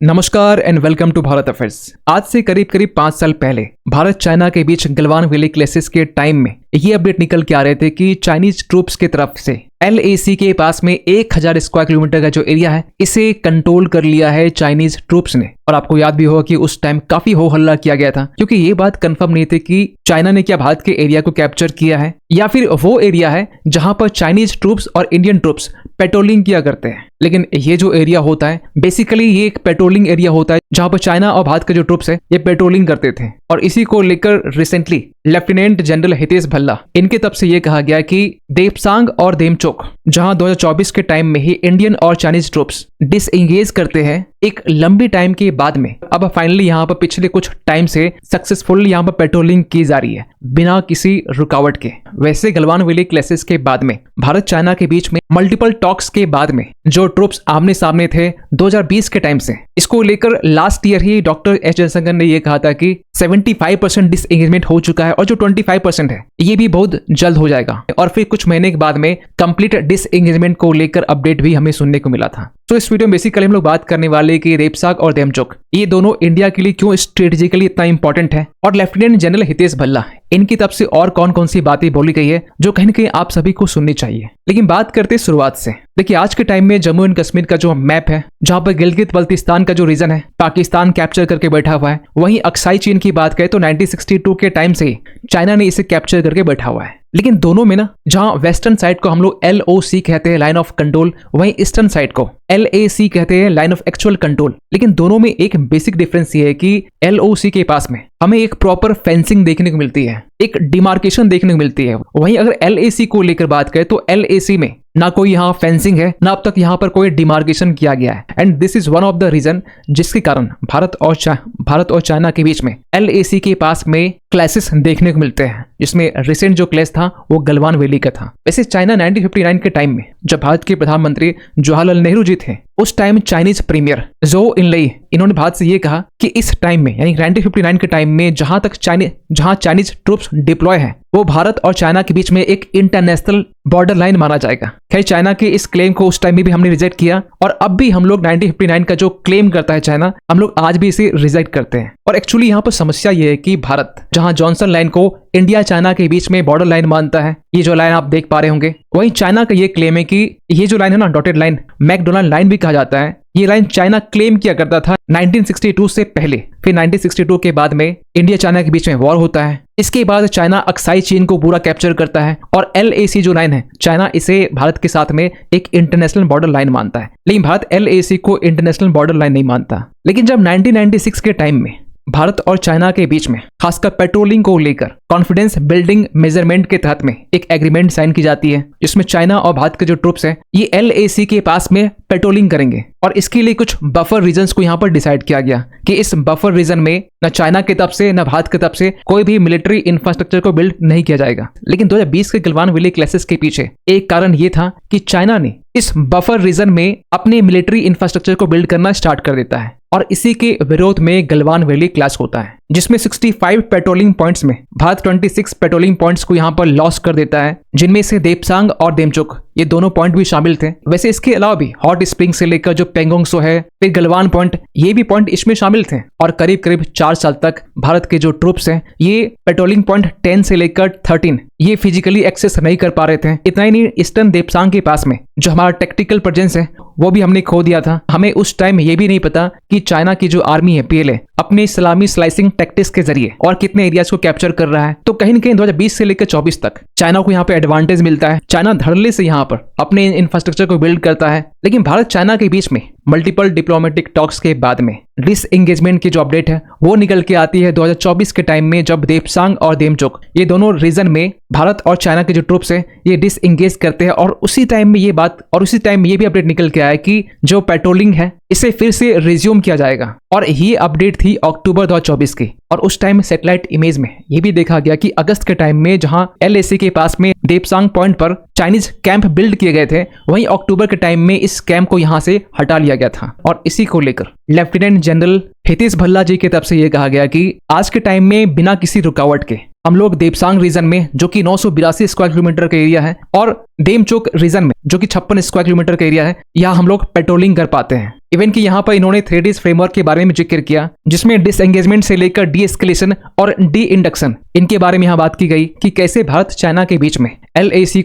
नमस्कार and welcome to Bharat affairs. आज से करीब 5 साल पहले भारत चाइना के बीच गलवान वैली क्राइसिस के टाइम में ये अपडेट निकल के आ रहे थे कि चाइनीज ट्रूप्स की तरफ से LAC के पास में 1000 स्क्वायर किलोमीटर का जो एरिया है इसे कंट्रोल कर लिया है चाइनीज ट्रूप्स ने। और आपको याद भी होगा कि उस टाइम काफी हो हल्ला किया गया था, क्योंकि ये बात कंफर्म नहीं थी कि चाइना ने क्या भारत के एरिया को कैप्चर किया है या फिर वो एरिया है जहां पर चाइनीज ट्रूप्स और इंडियन ट्रूप्स पेट्रोलिंग किया करते हैं। लेकिन ये जो एरिया होता है बेसिकली ये एक पेट्रोलिंग एरिया होता है जहां पर चाइना और भारत के जो ट्रूप्स है ये पेट्रोलिंग करते थे। और इसी को लेकर recently lieutenant general Hitesh Bhalla इनके तरफ से ये कहा गया कि देपसांग और देमचोक जहां 2024 के टाइम में ही इंडियन और चाइनीज ट्रूप्स डिसएंगेज करते हैं एक लंबी टाइम के बाद में, अब फाइनली यहाँ पर पिछले कुछ टाइम से सक्सेसफुल यहाँ पर पेट्रोलिंग की जा रही है बिना किसी रुकावट के। वैसे गलवान वैली क्राइसिस के बाद में भारत चाइना के बीच में मल्टीपल टॉक्स के बाद में जो ट्रूप्स आमने सामने थे 2020 के टाइम से, इसको लेकर लास्ट ईयर ही डॉक्टर एस जयशंकर ने यह कहा था कि 75% डिसएंगेजमेंट हो चुका है और जो 25% है ये भी बहुत जल्द हो जाएगा। और फिर कुछ महीने के बाद में कंप्लीट डिसएंगेजमेंट को लेकर अपडेट भी हमें सुनने को मिला था। तो इस वीडियो में बेसिकली हम लोग बात करने वाले कि देपसांग और देमचोक ये दोनों इंडिया के लिए क्यों स्ट्रेटेजिकली इतना इंपॉर्टेंट है, और लेफ्टिनेंट जनरल हितेश भल्ला इनकी तरफ से और कौन कौन सी बातें बोली गई है जो कहीं न कहीं आप सभी को सुननी चाहिए। लेकिन बात करते शुरुआत से, देखिए आज के टाइम में जम्मू एंड कश्मीर का जो मैप है जहां पर गिलगित बल्तिस्तान का जो रीजन है पाकिस्तान कैप्चर करके बैठा हुआ है, वहीं अक्साई चीन की बात करें तो 1962 के टाइम से ही चाइना ने इसे कैप्चर करके बैठा हुआ है। लेकिन दोनों में ना जहां वेस्टर्न साइड को हम लोग LOC कहते हैं लाइन ऑफ कंट्रोल, वहीं ईस्टर्न साइड को LAC कहते हैं लाइन ऑफ एक्चुअल कंट्रोल। लेकिन दोनों में एक बेसिक डिफरेंस ये है कि LOC के पास में हमें एक प्रॉपर फेंसिंग देखने को मिलती है, एक डिमार्केशन देखने को मिलती है। वहीं अगर LAC को लेकर बात करें तो LAC में ना कोई यहाँ फेंसिंग है ना अब तक यहाँ पर कोई डिमार्केशन किया गया है। And this is one of the reason जिसके कारण भारत और चाइना के बीच में LAC के पास में क्लैशेस देखने को मिलते हैं, जिसमें रिसेंट जो क्लैश था वो गलवान वैली का था। वैसे चाइना 1959 के टाइम में जब भारत के प्रधानमंत्री जवाहरलाल नेहरू जी थे, उस टाइम चाइनीज प्रीमियर ज़ोउ इनलेई इन्होंने भारत से ये कहा कि इस टाइम में यानी 1959 के टाइम में जहां चाइनीज ट्रूप्स डिप्लॉय है वो भारत और चाइना के बीच में एक इंटरनेशनल बॉर्डर लाइन माना जाएगा। खैर चाइना के इस क्लेम को उस टाइम में भी हमने रिजेक्ट किया और अब भी हम लोग 1959 का जो क्लेम करता है चाइना, हम लोग आज भी इसे रिजेक्ट करते हैं। और एक्चुअली यहाँ पर समस्या ये है कि भारत जहां जॉनसन लाइन को इंडिया चाइना के बीच में बॉर्डर लाइन मानता है, ये जो लाइन आप देख पा रहे होंगे, वहीं चाइना का ये क्लेम है कि ये जो लाइन है ना डॉटेड लाइन, मैकडोनाल्ड लाइन भी कहा जाता है, ये लाइन चाइना क्लेम किया करता था 1962 से पहले। फिर 1962 के बाद में इंडिया चाइना के बीच में वॉर होता है, इसके बाद चाइना अक्साई चीन को पूरा कैप्चर करता है और LAC जो लाइन है चाइना इसे भारत के साथ में एक इंटरनेशनल बॉर्डर लाइन मानता है। लेकिन भारत LAC को इंटरनेशनल बॉर्डर लाइन नहीं मानता। लेकिन जब 1996 के टाइम में भारत और चाइना के बीच में खासकर पेट्रोलिंग को लेकर कॉन्फिडेंस बिल्डिंग मेजरमेंट के तहत में एक एग्रीमेंट साइन की जाती है, जिसमें चाइना और भारत के जो ट्रूप्स हैं ये LAC के पास में पेट्रोलिंग करेंगे। और इसके लिए कुछ बफर रीजन्स को यहाँ पर डिसाइड किया गया कि इस बफर रीजन में न चाइना की तरफ से न भारत की तरफ से कोई भी मिलिट्री इंफ्रास्ट्रक्चर को बिल्ड नहीं किया जाएगा। लेकिन 2020 के गलवान वैली क्राइसिस के पीछे एक कारण ये था कि चाइना ने इस बफर रीजन में अपने मिलिट्री इंफ्रास्ट्रक्चर को बिल्ड करना स्टार्ट कर देता है और इसी के विरोध में गलवान वैली क्लैश होता है, जिसमें 65 पेट्रोलिंग पॉइंट्स में भारत 26 पेट्रोलिंग पॉइंट्स को यहाँ पर लॉस कर देता है, जिनमें से देपसांग और देमचोक ये दोनों पॉइंट भी शामिल थे। वैसे इसके अलावा भी हॉट स्प्रिंग से लेकर जो पेंगोंग सो है, फिर गलवान पॉइंट, ये भी पॉइंट इसमें शामिल थे। और करीब 4 साल तक भारत के जो ट्रूप्स हैं ये पेट्रोलिंग पॉइंट 10 से लेकर 13 ये फिजिकली एक्सेस नहीं कर पा रहे थे। इतना ही नहीं, ईस्टर्न देपसांग के पास में जो हमारा टेक्टिकल प्रेजेंस है वो भी हमने खो दिया था। हमें उस टाइम ये भी नहीं पता कि चाइना की जो आर्मी है PLA अपने सलामी स्लाइसिंग टैक्टिक्स के जरिए और कितने एरियाज को कैप्चर कर रहा है। तो कहीं न कहीं 2020 से लेकर 24 तक चाइना को यहाँ पे एडवांटेज मिलता है। चाइना धड़ल्ले से यहाँ पर अपने इंफ्रास्ट्रक्चर को बिल्ड करता है। लेकिन भारत चाइना के बीच में मल्टीपल डिप्लोमेटिक टॉक्स के बाद में डिसएंगेजमेंट की जो अपडेट है वो निकल के आती है 2024 के टाइम में, जब देपसांग और देमचोक ये दोनों रीजन में भारत और चाइना के जो ट्रूप्स है ये डिसएंगेज करते हैं। और उसी टाइम में ये भी अपडेट निकल के आया कि जो पेट्रोलिंग है इसे फिर से रिज्यूम किया जाएगा। और ये अपडेट थी अक्टूबर 2024 की। और उस टाइम सैटेलाइट इमेज में ये भी देखा गया कि अगस्त के टाइम में जहां LAC के पास में देपसांग पॉइंट पर चाइनीज कैंप बिल्ड किए गए थे, वहीं अक्टूबर के टाइम में इस कैंप को यहां से हटा लिया गया था। और इसी को लेकर लेफ्टिनेंट जनरल हितेश भल्ला जी की तरफ से यह कहा गया कि आज के टाइम में बिना किसी रुकावट के हम लोग देपसांग रीजन में जो कि 982 स्क्वायर किलोमीटर का एरिया है और देमचोक रीजन में जो कि 56 स्क्वायर किलोमीटर का एरिया है, यहाँ हम लोग पेट्रोलिंग कर पाते हैं। इवन कि यहाँ पर इन्होंने 3D फ्रेमवर्क के बारे में जिक्र किया, जिसमें डिसएंगेजमेंट से लेकर डी एस्केलेशन और डी इंडक्शन इनके बारे में यहाँ बात की गई कि कैसे भारत चाइना के बीच में LAC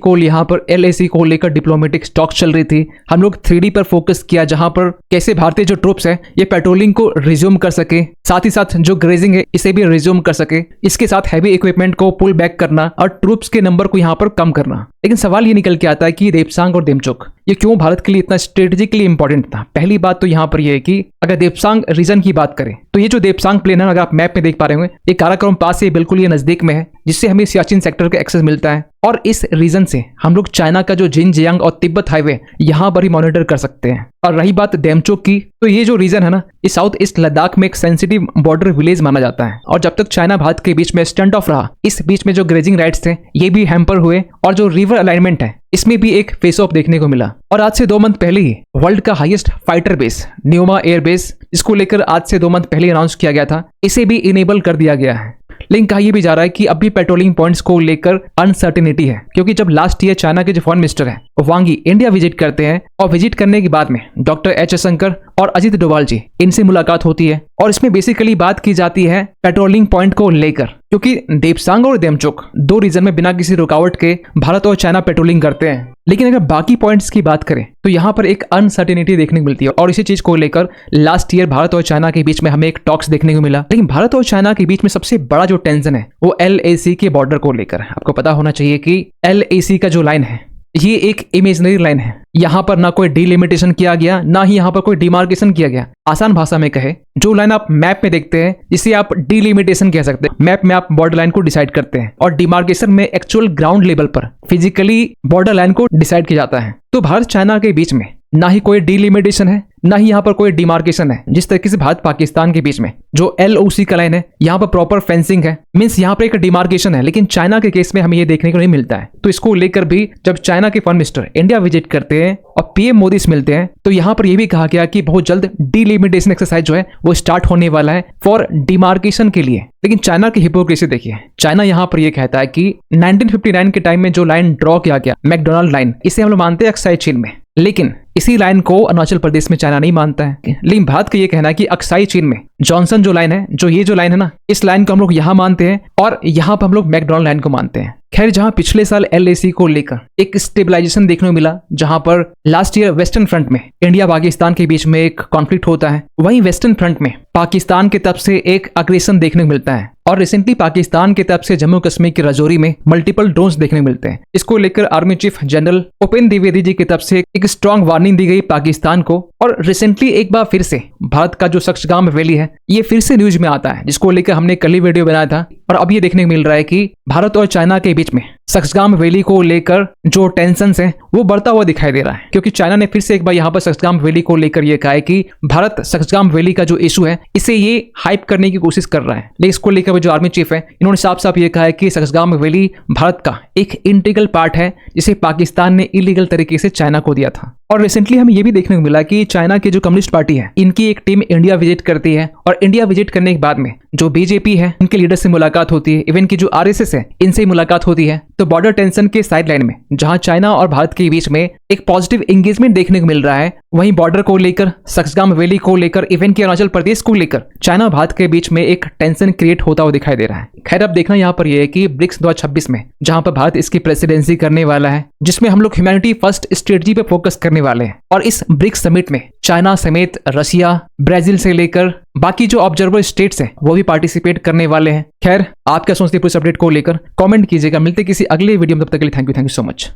को लेकर डिप्लोमेटिक टॉक चल रही थी। हम लोग 3D पर फोकस किया, जहां पर कैसे भारतीय जो ट्रूप्स है ये पेट्रोलिंग को रिज्यूम कर सके, साथ ही साथ जो ग्रेजिंग है इसे भी रिज्यूम कर सके, इसके साथ हैवी इक्विपमेंट को पुल बैक करना और ट्रूप्स के नंबर को यहाँ पर कम करना। लेकिन सवाल ये निकल के आता है कि देपसांग और देमचोक ये क्यों भारत के लिए इतना स्ट्रेटेजिकली इंपॉर्टेंट था। पहली बात तो यहाँ पर यह है कि अगर देपसांग रीजन की बात करें तो ये जो देपसांग प्लेन है, अगर आप मैप में देख पा रहे होंगे, ये काराकोरम पास से बिल्कुल ये नजदीक में है, जिससे हमें सियाचिन सेक्टर का एक्सेस मिलता है। और इस रीजन से हम लोग चाइना का जो जिनजियांग और तिब्बत हाईवे यहाँ पर ही मॉनिटर कर सकते हैं। और रही बात डेमचोक की, तो ये जो रीजन है ना, ये साउथ ईस्ट लद्दाख में एक सेंसिटिव बॉर्डर विलेज माना जाता है। और जब तक चाइना भारत के बीच में स्टैंड ऑफ रहा, इस बीच में जो ग्रेजिंग राइट्स थे ये भी हैम्पर हुए, और जो रिवर अलाइनमेंट है इसमें भी एक फेस ऑफ देखने को मिला। और आज से 2 मंथ पहले ही वर्ल्ड का highest fighter base pneuma air base, इसको लेकर आज से 2 मंथ पहले अनाउंस किया गया था, इसे भी इनेबल कर दिया गया है। लेकिन कहा यह भी जा रहा है कि अब भी पेट्रोलिंग पॉइंट्स को लेकर अनसर्टेनिटी है, क्योंकि जब लास्ट ईयर चाइना के जो फॉरेन मिनिस्टर है वांग यी इंडिया विजिट करते हैं, और विजिट करने के बाद में डॉक्टर एच जयशंकर और अजित डोभाल जी इनसे मुलाकात होती है, और इसमें बेसिकली बात की जाती है पेट्रोलिंग पॉइंट को लेकर, क्योंकि देपसांग और देमचोक 2 रीजन में बिना किसी रुकावट के भारत और चाइना पेट्रोलिंग करते हैं। लेकिन अगर बाकी पॉइंट्स की बात करें तो यहाँ पर एक अनसर्टेनिटी देखने को मिलती है, और इसी चीज को लेकर लास्ट ईयर भारत और चाइना के बीच में हमें एक टॉक्स देखने को मिला। लेकिन भारत और चाइना के बीच में सबसे बड़ा जो टेंशन है वो LAC के बॉर्डर को लेकर। आपको पता होना चाहिए कि LAC का जो लाइन है ये एक इमेजिनरी लाइन है। यहाँ पर ना कोई डिलिमिटेशन किया गया, ना ही यहाँ पर कोई डिमार्केशन किया गया। आसान भाषा में कहे, जो लाइन आप मैप में देखते हैं जिसे आप डिलिमिटेशन कह सकते हैं, मैप में आप बॉर्डर लाइन को डिसाइड करते हैं, और डिमार्केशन में एक्चुअल ग्राउंड लेवल पर फिजिकली बॉर्डर लाइन को डिसाइड किया जाता है। तो भारत चाइना के बीच में ना ही कोई डिलिमिटेशन है, ना ही यहाँ पर कोई डिमार्केशन है। जिस तरीके से भारत पाकिस्तान के बीच में जो LOC का लाइन है, यहाँ पर प्रॉपर फेंसिंग है, मींस यहाँ पर एक डिमार्केशन है। लेकिन चाइना के केस में हमें ये देखने को नहीं मिलता है। तो इसको लेकर भी जब चाइना के फॉरेन मिनिस्टर इंडिया विजिट करते हैं और PM मोदी से मिलते हैं, तो यहाँ पर यह भी कहा गया कि बहुत जल्द डिलिमिटेशन एक्सरसाइज जो है वो स्टार्ट होने वाला है फॉर डिमार्केशन के लिए। लेकिन चाइना की हिपोक्रेसी देखिए, चाइना यहाँ पर यह कहता है कि 1959 के टाइम में जो लाइन ड्रॉ किया गया मैकडोनाल्ड लाइन, इसे हम लोग मानते हैं अक्साई चीन में, लेकिन इसी लाइन को अरुणाचल प्रदेश में चाइना नहीं मानता है। लेकिन भारत का ये कहना है कि अक्साई चीन में जॉनसन जो लाइन है, जो ये जो लाइन है ना, इस लाइन को हम लोग यहाँ मानते हैं, और यहाँ पर हम लोग मैकडोनाल्ड लाइन को मानते हैं। खैर, जहां पिछले साल LAC को लेकर एक स्टेबलाइजेशन देखने को मिला, जहां पर लास्ट ईयर वेस्टर्न फ्रंट में इंडिया पाकिस्तान के बीच में एक कॉन्फ्लिक्ट होता है, वहीं वेस्टर्न फ्रंट में पाकिस्तान की तरफ से एक अग्रेशन देखने को मिलता है। और रिसेंटली पाकिस्तान की तरफ से जम्मू कश्मीर की राजौरी में मल्टीपल ड्रोन्स देखने को मिलते हैं। इसको लेकर army chief general Upendra Dwivedi ji की तरफ से एक स्ट्रॉन्ग वार्निंग दी गई पाकिस्तान को। और रिसेंटली एक बार फिर से भारत का जो सक्सगाम वैली है ये फिर से न्यूज में आता है, जिसको लेकर हमने कल ही वीडियो बनाया था। और अब ये देखने को मिल रहा है कि भारत और चाइना के बीच में सक्सगाम वैली को लेकर जो टेंशंस हैं वो बढ़ता हुआ दिखाई दे रहा है, क्योंकि चाइना ने फिर से एक बार यहाँ पर सक्सगाम वैली को लेकर ये कहा है कि भारत सक्सगाम वैली का जो इशू है इसे ये हाइप करने की कोशिश कर रहा है। लेकिन इसको लेकर जो आर्मी चीफ है इन्होंने साफ साफ ये कहा है कि सक्सगाम वैली भारत का एक इंटीग्रल पार्ट है, जिसे पाकिस्तान ने इलीगल तरीके से चाइना को दिया था। और रिसेंटली हमें ये भी देखने को मिला कि चाइना की जो कम्युनिस्ट पार्टी है इनकी एक टीम इंडिया विजिट करती है, और इंडिया विजिट करने के बाद में जो BJP है इनके लीडर से मुलाकात होती है, इवन की जो RSS है इनसे मुलाकात होती है। तो बॉर्डर टेंशन के साइड लाइन में जहां चाइना और भारत के बीच में एक पॉजिटिव एंगेजमेंट देखने को मिल रहा है, वहीं बॉर्डर को लेकर, सक्सगाम वैली को लेकर, इवन की अरुणाचल प्रदेश को लेकर चाइना भारत के बीच में एक टेंशन क्रिएट होता हुआ दिखाई दे रहा है। खैर, अब देखना यहाँ पर यह है कि ब्रिक्स 2026 में जहां पर भारत इसकी प्रेसिडेंसी करने वाला है, जिसमें हम लोग ह्यूमैनिटी फर्स्ट स्ट्रेटजी पे फोकस करने वाले हैं। और इस ब्रिक्स समिट में चाइना समेत रशिया, ब्राजील से लेकर बाकी जो ऑब्जर्वर स्टेट्स हैं वो भी पार्टिसिपेट करने वाले हैं। खैर, आप क्या सोचते हैं पूरे अपडेट को लेकर कमेंट कीजिएगा। मिलते किसी अगले वीडियो में, तब तक के लिए थैंक यू सो मच।